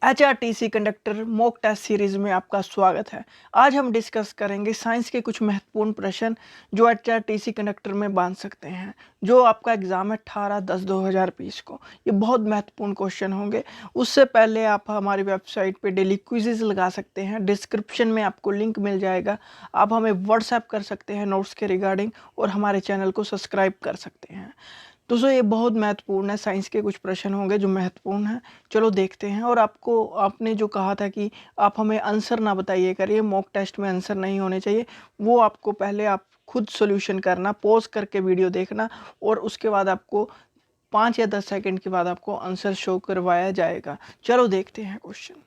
HRTC conductor mock test series में आपका स्वागत है। आज हम डिस्कस करेंगे साइंस के कुछ महत्वपूर्ण प्रश्न जो HRTC कंडक्टर में बांध सकते हैं, जो आपका एग्जाम है 18/10/2020 को। ये बहुत महत्वपूर्ण क्वेश्चन होंगे। उससे पहले आप हमारी वेबसाइट पे डेली क्विजेज लगा सकते हैं। डिस्क्रिप्शन में आपको लिंक मिल जाएगा। आप हमें व्हाट्सएप कर सकते हैं नोट्स के रिगार्डिंग, और हमारे चैनल को सब्सक्राइब कर सकते हैं। दोस्तों ये बहुत महत्वपूर्ण है, साइंस के कुछ प्रश्न होंगे जो महत्वपूर्ण हैं। चलो देखते हैं। और आपने जो कहा था कि आप हमें आंसर ना बताइए करिए, मॉक टेस्ट में आंसर नहीं होने चाहिए, वो आपको पहले आप खुद सॉल्यूशन करना, पॉज करके वीडियो देखना, और उसके बाद आपको 5 या 10 सेकंड के बाद आपको आंसर शो करवाया जाएगा। चलो देखते हैं क्वेश्चन।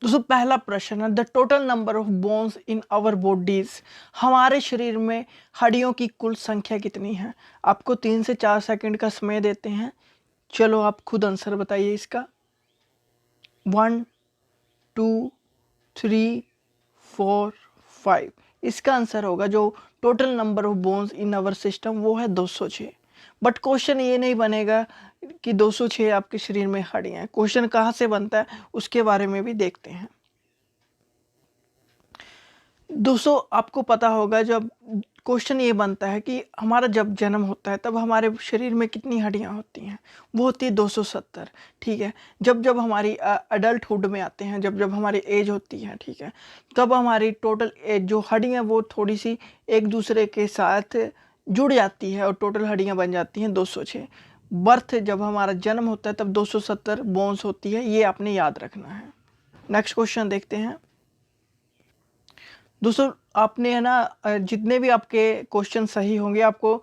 दोस्तों पहला प्रश्न है, the total number of bones in our bodies. हमारे शरीर में हड्डियों की कुल संख्या कितनी है? आपको 3 से 4 सेकंड का समय देते हैं। चलो आप खुद आंसर बताइए इसका। 1 2 3 4 5। इसका आंसर होगा जो total number of bones in our system, वो है 206। बट क्वेश्चन ये नहीं बनेगा कि 206 आपके शरीर में हड्डियां हैं। क्वेश्चन कहाँ से बनता है उसके बारे में भी देखते हैं। दोस्तों आपको पता होगा, जब क्वेश्चन ये बनता है कि हमारा जब जन्म होता है तब हमारे शरीर में कितनी हड्डियां होती हैं, वो होती है 270। ठीक है। जब जब हमारी अडल्टहुड में आते हैं, जब जब हमारी एज होती है, ठीक है, तब हमारी टोटल एज जो हड्डियां वो थोड़ी सी एक दूसरे के साथ जुड़ जाती है और टोटल हड्डियां बन जाती हैं 206। बर्थ जब हमारा जन्म होता है तब 270 बोन्स होती है, ये आपने याद रखना है। नेक्स्ट क्वेश्चन देखते हैं। दोस्तों आपने है ना, जितने भी आपके क्वेश्चन सही होंगे आपको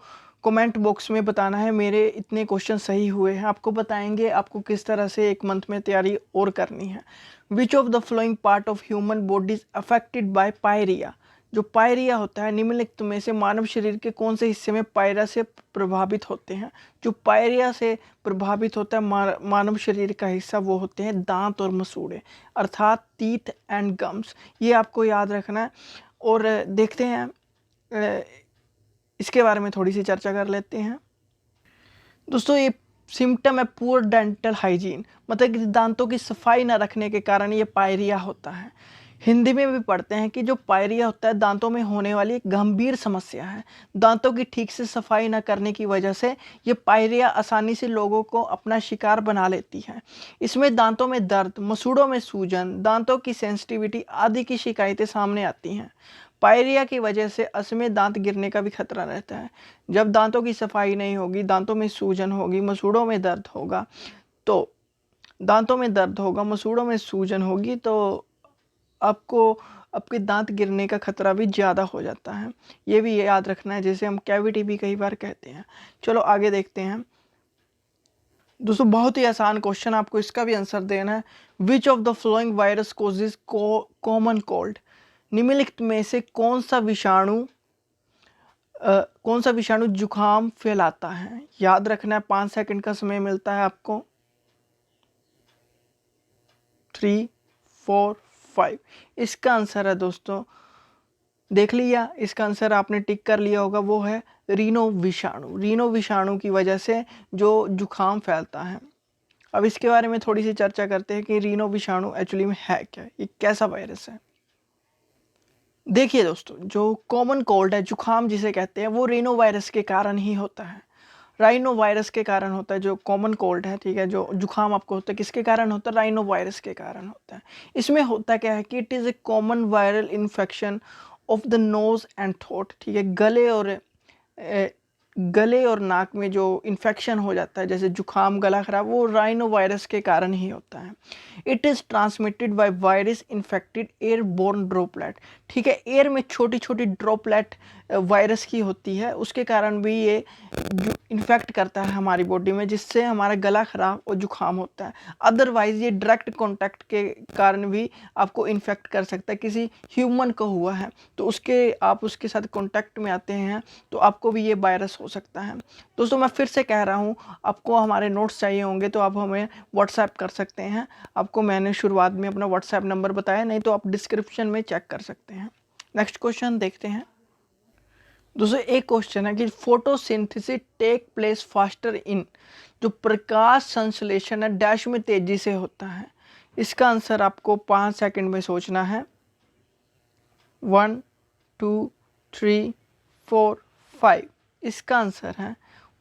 कमेंट बॉक्स में बताना है मेरे इतने क्वेश्चन सही हुए हैं। आपको बताएंगे आपको किस तरह से एक मंथ में तैयारी और करनी है। Which of the following part of human body is affected by pyorrhoea. जो पायरिया होता है, निम्नलिखित में से मानव शरीर के कौन से हिस्से में पायरिया से प्रभावित होते हैं? जो पायरिया से प्रभावित होता है मानव शरीर का हिस्सा, वो होते हैं दांत और मसूड़े, अर्थात टीथ एंड गम्स। ये आपको याद रखना है। और देखते हैं, इसके बारे में थोड़ी सी चर्चा कर लेते हैं। दोस्तों ये सिम्टम है पुअर डेंटल हाइजीन, मतलब कि दांतों की सफाई ना रखने के कारण ये पायरिया होता है। हिंदी में भी पढ़ते हैं कि जो पायरिया होता है दांतों में होने वाली एक गंभीर समस्या है। दांतों की ठीक से सफाई न करने की वजह से ये पायरिया आसानी से लोगों को अपना शिकार बना लेती है। इसमें दांतों में दर्द, मसूड़ों में सूजन, दांतों की सेंसिटिविटी आदि की शिकायतें सामने आती हैं। पायरिया की वजह से असमय दांत गिरने का भी खतरा रहता है। जब दांतों की सफाई नहीं होगी, दांतों में सूजन होगी, मसूड़ों में दर्द होगा, तो दांतों में दर्द होगा, मसूड़ों में सूजन होगी, तो आपको आपके दांत गिरने का खतरा भी ज़्यादा हो जाता है। ये भी याद रखना है, जैसे हम कैविटी भी कई बार कहते हैं। चलो आगे देखते हैं। दोस्तों बहुत ही आसान क्वेश्चन, आपको इसका भी आंसर देना है। Which of the flowing virus causes common cold. निम्नलिखित में से कौन सा विषाणु जुकाम फैलाता है? याद रखना है, 5 सेकंड का समय मिलता है आपको। 3 4 5। इसका आंसर है दोस्तों, देख लिया, इसका आंसर आपने टिक कर लिया होगा, वो है रीनो विषाणु। रीनो विषाणु की वजह से जो जुकाम फैलता है। अब इसके बारे में थोड़ी सी चर्चा करते हैं कि रीनो विषाणु एक्चुअली में है क्या, ये कैसा वायरस है। देखिए दोस्तों, जो कॉमन कोल्ड है, जुकाम जिसे कहते हैं, वो रीनो वायरस के कारण ही होता है। राइनो वायरस के कारण होता है जो कॉमन कोल्ड है। ठीक है। जो जुकाम आपको होता है किसके कारण होता है? राइनो वायरस के कारण होता है। इसमें होता क्या है कि it is a common viral infection of the nose and throat. ठीक है। गले और नाक में जो इन्फेक्शन हो जाता है, जैसे जुकाम, गला खराब, वो राइनो वायरस के कारण ही होता है। It is transmitted by virus infected airborne droplet. ठीक है। एयर में छोटी छोटी ड्रॉपलेट वायरस की होती है, उसके कारण भी ये इन्फेक्ट करता है हमारी बॉडी में, जिससे हमारा गला खराब और जुकाम होता है। अदरवाइज ये डायरेक्ट कांटेक्ट के कारण भी आपको इन्फेक्ट कर सकता है। किसी ह्यूमन को हुआ है तो आप उसके साथ कांटेक्ट में आते हैं तो आपको भी ये वायरस हो सकता है। दोस्तों मैं फिर से कह रहा हूँ, आपको हमारे नोट्स चाहिए होंगे तो आप हमें व्हाट्सएप कर सकते हैं। आपको मैंने शुरुआत में अपना व्हाट्सएप नंबर बताया, नहीं तो आप डिस्क्रिप्शन में चेक कर सकते हैं। नेक्स्ट क्वेश्चन देखते हैं। दोस्तों एक क्वेश्चन है कि photosynthesis take place faster in. जो प्रकाश संश्लेषण है डैश में तेजी से होता है। इसका आंसर आपको 5 सेकंड में सोचना है। 1 2 3 4 5। इसका आंसर है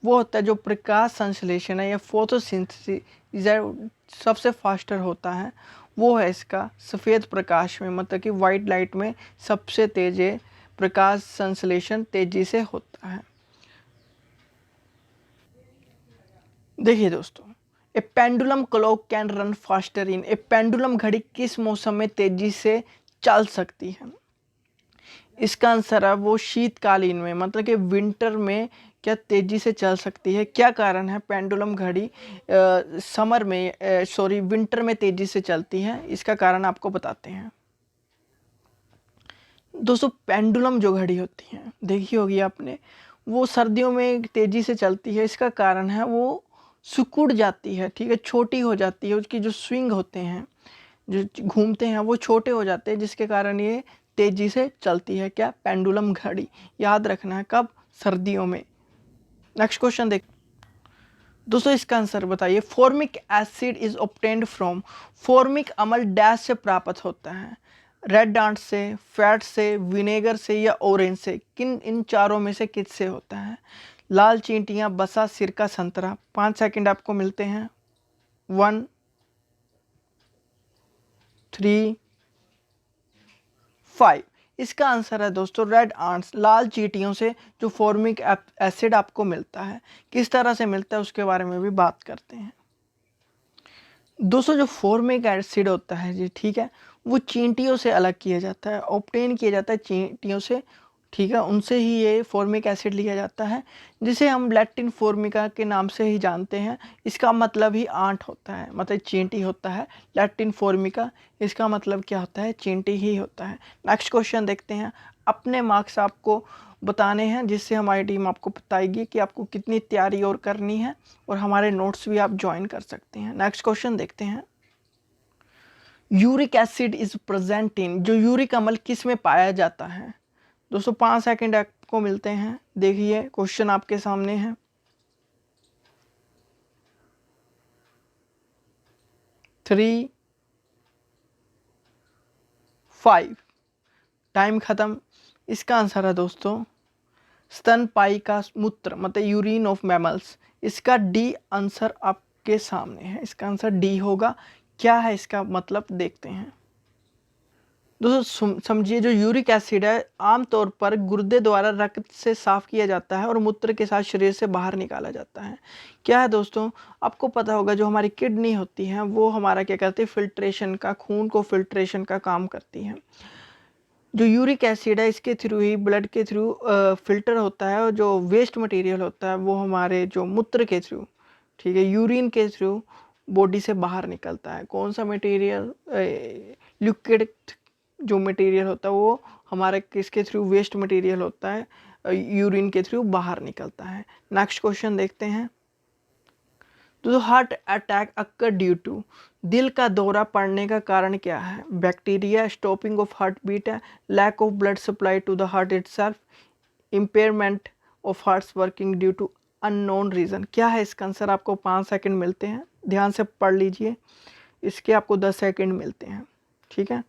वो होता है जो प्रकाश संश्लेषण है या फोटोसिंथेसिस सबसे फास्टर होता है, वो है इसका सफ़ेद प्रकाश में, मतलब कि वाइट लाइट में सबसे तेज प्रकाश संश्लेषण तेजी से होता है। देखिए दोस्तों, a pendulum clock can run faster in, a pendulum घड़ी किस मौसम में तेजी से चल सकती है? इसका आंसर है वो शीतकालीन में, मतलब कि विंटर में क्या तेजी से चल सकती है। क्या कारण है पेंडुलम घड़ी समर में सॉरी विंटर में तेजी से चलती है? इसका कारण आपको बताते हैं। दोस्तों, पेंडुलम जो घड़ी होती है देखी होगी आपने, वो सर्दियों में तेजी से चलती है। इसका कारण है वो सिकुड़ जाती है, ठीक है, छोटी हो जाती है, उसकी जो स्विंग होते हैं जो घूमते हैं वो छोटे हो जाते हैं, जिसके कारण ये तेजी से चलती है। क्या? पेंडुलम घड़ी। याद रखना है कब? सर्दियों में। नेक्स्ट क्वेश्चन देख दोस्तों, इसका आंसर बताइए। Formic acid is obtained from, formic अम्ल डैश से प्राप्त होता है? रेड डांट से, फैट से, विनेगर से या ऑरेंज से? किन इन चारों में से किससे होता है? लाल चींटियां, बसा, सिरका, संतरा। 5 सेकंड आपको मिलते हैं। 1 3 5। इसका आंसर है दोस्तों रेड आंट्स, लाल चींटियों से जो फॉर्मिक एसिड आपको मिलता है। किस तरह से मिलता है उसके बारे में भी बात करते हैं। दोस्तों, जो फॉर्मिक एसिड होता है जी, ठीक है, वो चींटियों से अलग किया जाता है, ऑब्टेन किया जाता है चींटियों से, ठीक है, उनसे ही ये फॉर्मिक एसिड लिया जाता है, जिसे हम लैटिन फॉर्मिका के नाम से ही जानते हैं। इसका मतलब ही आंट होता है, मतलब चींटी होता है। लैटिन फॉर्मिका, इसका मतलब क्या होता है? चींटी ही होता है। नेक्स्ट क्वेश्चन देखते हैं। अपने मार्क्स आपको बताने हैं, जिससे हमारी टीम आपको बताएगी कि आपको कितनी तैयारी और करनी है, और हमारे नोट्स भी आप ज्वाइन कर सकते हैं। नेक्स्ट क्वेश्चन देखते हैं। Uric acid is present in, जो यूरिक अम्ल किस में पाया जाता है? दोस्तों, 5 सेकंड आपको मिलते हैं। देखिए क्वेश्चन आपके सामने है। 3 5। टाइम खत्म। इसका आंसर है दोस्तों स्तनपायी का मूत्र, मतलब यूरिन ऑफ मैमल्स। इसका डी आंसर आपके सामने है, इसका आंसर डी होगा। क्या है इसका मतलब? देखते हैं। दोस्तों समझिए, जो यूरिक एसिड है आमतौर पर गुर्दे द्वारा रक्त से साफ किया जाता है और मूत्र के साथ शरीर से बाहर निकाला जाता है। क्या है दोस्तों? आपको पता होगा जो हमारी किडनी होती हैं वो हमारा क्या करती है? फिल्ट्रेशन का, खून को फिल्ट्रेशन का काम करती हैं। जो यूरिक एसिड है इसके थ्रू ही, ब्लड के थ्रू फिल्टर होता है, और जो वेस्ट मटेरियल होता है वो हमारे जो मूत्र के थ्रू, ठीक है, यूरिन के थ्रू बॉडी से बाहर निकलता है। कौन सा मटेरियल? लिक्विड जो मटेरियल होता है वो हमारे किसके थ्रू? वेस्ट मटेरियल होता है, यूरिन के थ्रू बाहर निकलता है। नेक्स्ट क्वेश्चन देखते हैं। तो heart attack occur due to, दिल का दौरा पड़ने का कारण क्या है? Bacteria, stopping of heart beat है, lack of blood supply to the heart itself, impairment of heart's working due to unknown reason. क्या है इसका आंसर? आपको 5 सेकंड मिलते हैं, ध्यान से पढ़ लीजिए। इसके आपको 10 सेकंड मिलते हैं, ठीक है।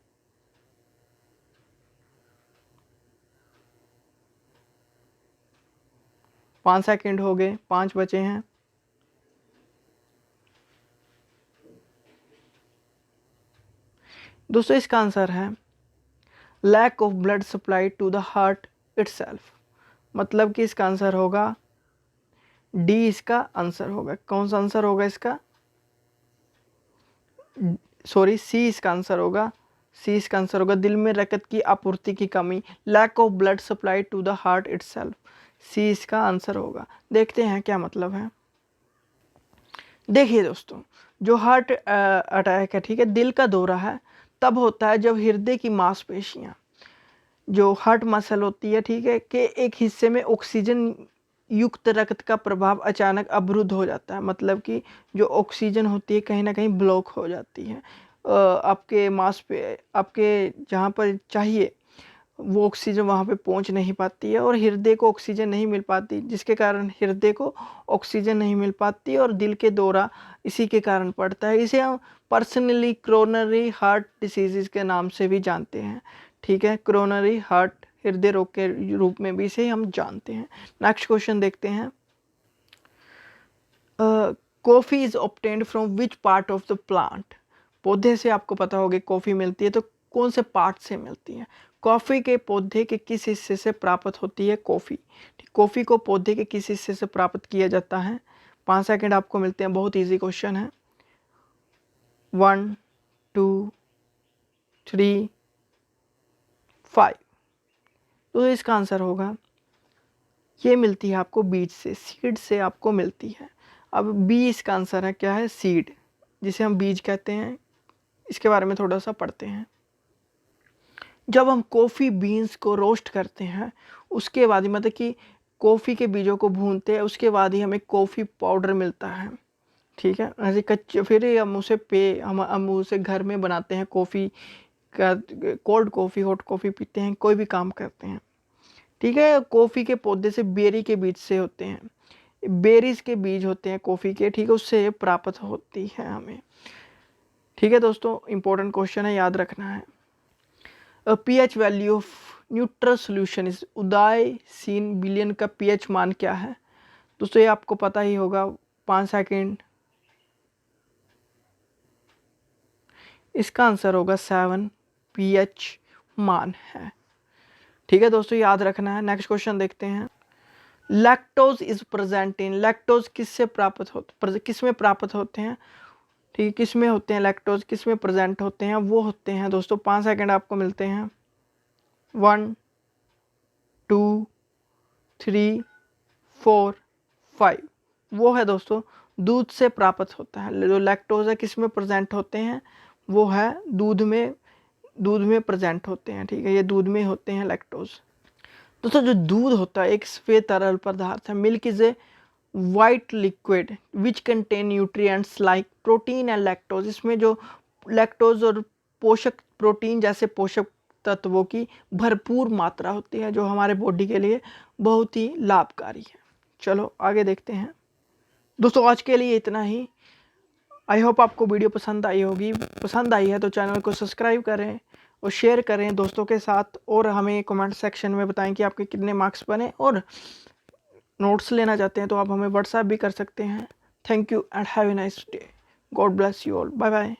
पाँच सेकंड हो गए, 5 बचे हैं। दोस्तों, इसका आंसर है lack of blood supply to the heart itself, मतलब कि इसका आंसर होगा डी। इसका आंसर होगा, कौन सा आंसर होगा इसका? सॉरी, सी इसका आंसर होगा। सी इसका आंसर होगा, दिल में रक्त की आपूर्ति की कमी, lack of blood supply to the heart itself. C इसका आंसर होगा। देखते हैं क्या मतलब है। देखिए दोस्तों, जो हार्ट अटैक है, ठीक है, दिल का दौरा है तब होता है जब हृदय की मांसपेशियां, जो हार्ट मसल होती है, ठीक है, के एक हिस्से में ऑक्सीजन युक्त रक्त का प्रभाव अचानक अवरुद्ध हो जाता है, मतलब कि जो ऑक्सीजन होती है कहीं ना कहीं ब्लॉक हो जाती है आपके मांस पे, आपके जहाँ पर चाहिए वो ऑक्सीजन वहाँ पे पहुँच नहीं पाती है और हृदय को ऑक्सीजन नहीं मिल पाती, जिसके कारण हृदय को ऑक्सीजन नहीं मिल पाती और दिल के दौरा इसी के कारण पड़ता है। इसे हम पर्सनली क्रोनरी हार्ट डिसीज़ के नाम से भी जानते हैं। ठीक है, क्रोनरी हार्ट हृदय रोग के रूप में भी इसे हम जानते हैं। नेक्स्ट क्वेश्चन देखते हैं। Coffee is obtained from which part of the plant. पौधे से आपको पता होगा कॉफ़ी मिलती है, तो कौन से पार्ट से मिलती है? कॉफ़ी के पौधे के किस हिस्से से प्राप्त होती है कॉफ़ी? कॉफ़ी को पौधे के किस हिस्से से प्राप्त किया जाता है? 5 सेकंड आपको मिलते हैं। बहुत इजी क्वेश्चन है। 1 2 3 5। तो इसका आंसर होगा, ये मिलती है आपको बीज से, सीड से आपको मिलती है। अब बी इसका आंसर है, क्या है? सीड, जिसे हम बीज कहते हैं। इसके बारे में थोड़ा सा पढ़ते हैं। जब हम कॉफ़ी बीन्स को रोस्ट करते हैं, उसके बाद ही मतलब कि कॉफ़ी के बीजों को भूनते हैं, उसके बाद ही हमें कॉफ़ी पाउडर मिलता है। ठीक है, ऐसे कच्चे फिर हम उसे घर में बनाते हैं कॉफ़ी का, कोल्ड कॉफ़ी हॉट कॉफ़ी पीते हैं, कोई भी काम करते हैं। ठीक है, कॉफ़ी के पौधे से बेरी के बीज से होते हैं, बेरीज के बीज होते हैं कॉफ़ी के। ठीक है, उससे प्राप्त होती है हमें। ठीक है दोस्तों, इंपॉर्टेंट क्वेश्चन है, याद रखना है। PH value of neutral solution is उदासीन विलयन का पीएच मान क्या है? दोस्तों ये आपको पता ही होगा। 5 सेकंड। इसका आंसर होगा 7 पीएच मान है। ठीक है दोस्तों, याद रखना है। नेक्स्ट क्वेश्चन देखते हैं। Lactose is present in, lactose किससे प्राप्त होते, किसमें प्राप्त होते हैं? ठीक है, किसमें होते हैं लैक्टोज, किसमें प्रेजेंट होते हैं? वो होते हैं दोस्तों, 5 सेकंड आपको मिलते हैं। 1 2 3 4 5। वो है दोस्तों दूध से प्राप्त होता है। जो लैक्टोज है किसमें प्रेजेंट होते हैं? वो है दूध में प्रेजेंट होते हैं। ठीक है, ये दूध में होते हैं लैक्टोज। दोस्तों जो दूध होता है एक सफेद तरल पदार्थ है। Milk is a white liquid which contain nutrients like protein and lactose. इसमें जो लैक्टोज और पोषक प्रोटीन जैसे पोषक तत्वों की भरपूर मात्रा होती है, जो हमारे बॉडी के लिए बहुत ही लाभकारी है। चलो आगे देखते हैं। दोस्तों आज के लिए इतना ही। आई होप आपको वीडियो पसंद आई होगी। पसंद आई है तो चैनल को सब्सक्राइब करें और शेयर करें दोस्तों के साथ, और हमें कमेंट सेक्शन में बताएं कि आपके कितने मार्क्स बने, और नोट्स लेना चाहते हैं तो आप हमें व्हाट्सएप भी कर सकते हैं। Thank you and have a nice day. God bless you all. Bye bye.